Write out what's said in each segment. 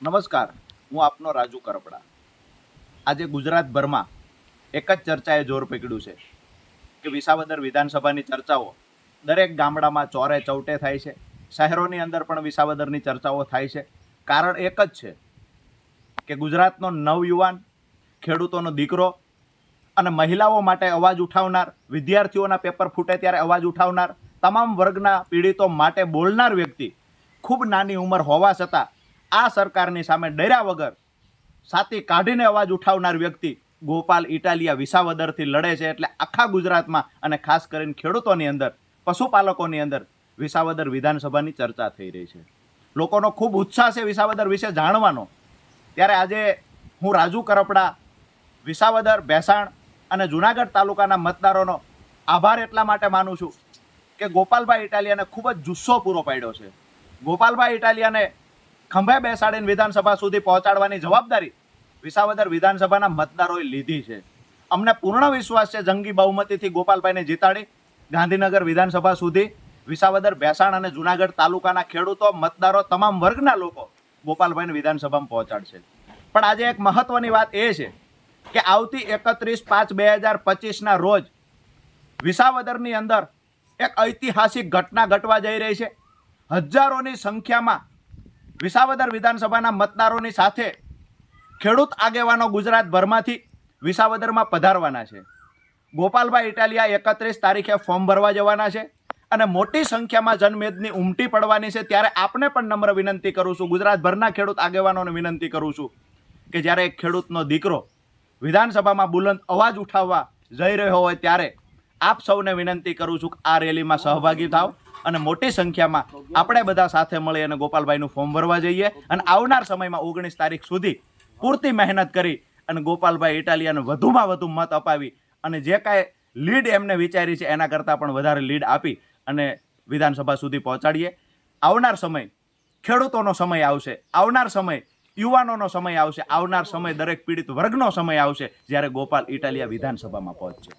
નમસ્કાર, હું આપનો રાજુ કરપડા. આજે ગુજરાતભરમાં એક જ ચર્ચાએ જોર પકડ્યું છે કે વિસાવદર વિધાનસભાની ચર્ચાઓ દરેક ગામડામાં ચોરે ચૌટે થાય છે. શહેરોની અંદર પણ વિસાવદરની ચર્ચાઓ થાય છે. કારણ એક જ છે કે ગુજરાતનો નવયુવાન, ખેડૂતોનો દીકરો અને મહિલાઓ માટે અવાજ ઉઠાવનાર, વિદ્યાર્થીઓના પેપર ફૂટે ત્યારે અવાજ ઉઠાવનાર, તમામ વર્ગના પીડિતો માટે બોલનાર વ્યક્તિ ખૂબ નાની ઉંમર હોવા છતાં આ સરકારની સામે ડર્યા વગર છાતી કાઢીને અવાજ ઉઠાવનાર વ્યક્તિ ગોપાલ ઇટાલિયા વિસાવદરથી લડે છે. એટલે આખા ગુજરાતમાં અને ખાસ કરીને ખેડૂતોની અંદર, પશુપાલકોની અંદર વિસાવદર વિધાનસભાની ચર્ચા થઈ રહી છે. લોકોનો ખૂબ ઉત્સાહ છે વિસાવદર વિશે જાણવાનો. ત્યારે આજે હું રાજુ કરપડા વિસાવદર, ભેસાણ અને જુનાગઢ તાલુકાના મતદારોનો આભાર એટલા માટે માનું છું કે ગોપાલભાઈ ઇટાલિયાને ખૂબ જ જુસ્સો પૂરો પાડ્યો છે. ગોપાલભાઈ ઇટાલિયાને ખંભે બેસાડીને વિધાનસભા સુધી પહોંચાડવાની જવાબદારી વિસાવદર વિધાનસભાના મતદારોએ લીધી છે. અમને પૂર્ણ વિશ્વાસ છે જંગી બહુમતીથી ગોપાલભાઈને જીતાડી ગાંધીનગર વિધાનસભા સુધી વિસાવદર, ભેસાણ અને જુનાગઢ તાલુકાના ખેડૂતો, મતદારો, તમામ વર્ગના લોકો ગોપાલભાઈને વિધાનસભામાં પહોંચાડશે. પણ આજે એક મહત્વની વાત એ છે કે આવતી 31/5/2025ના રોજ વિસાવદરની અંદર એક ઐતિહાસિક ઘટના ઘટવા જઈ રહી છે. હજારોની સંખ્યામાં વિસાવદર વિધાનસભાના મતદારોની સાથે ખેડૂત આગેવાનો ગુજરાતભરમાંથી વિસાવદરમાં પધારવાના છે. ગોપાલભાઈ ઇટાલિયા 31 તારીખે ફોર્મ ભરવા જવાના છે અને મોટી સંખ્યામાં જનમેદની ઉમટી પડવાની છે. ત્યારે આપને પણ નમ્ર વિનંતી કરું છું, ગુજરાતભરના ખેડૂત આગેવાનોને વિનંતી કરું છું કે જ્યારે એક ખેડૂતનો દીકરો વિધાનસભામાં બુલંદ અવાજ ઉઠાવવા જઈ રહ્યો હોય ત્યારે આપ સૌને વિનંતી કરું છું કે આ રેલીમાં સહભાગી થાવ અને મોટી સંખ્યામાં આપણે બધા સાથે મળી અને ગોપાલભાઈનું ફોર્મ ભરવા જઈએ અને આવનાર સમયમાં 19 તારીખ સુધી પૂરતી મહેનત કરી અને ગોપાલભાઈ ઇટાલિયાને વધુમાં વધુ મત અપાવી અને જે કાંઈ લીડ એમને વિચારી છે એના કરતાં પણ વધારે લીડ આપી અને વિધાનસભા સુધી પહોંચાડીએ. આવનાર સમય ખેડૂતોનો સમય આવશે, આવનાર સમય યુવાનોનો સમય આવશે, આવનાર સમય દરેક પીડિત વર્ગનો સમય આવશે જ્યારે ગોપાલ ઇટાલિયા વિધાનસભામાં પહોંચશે.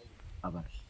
આભાર.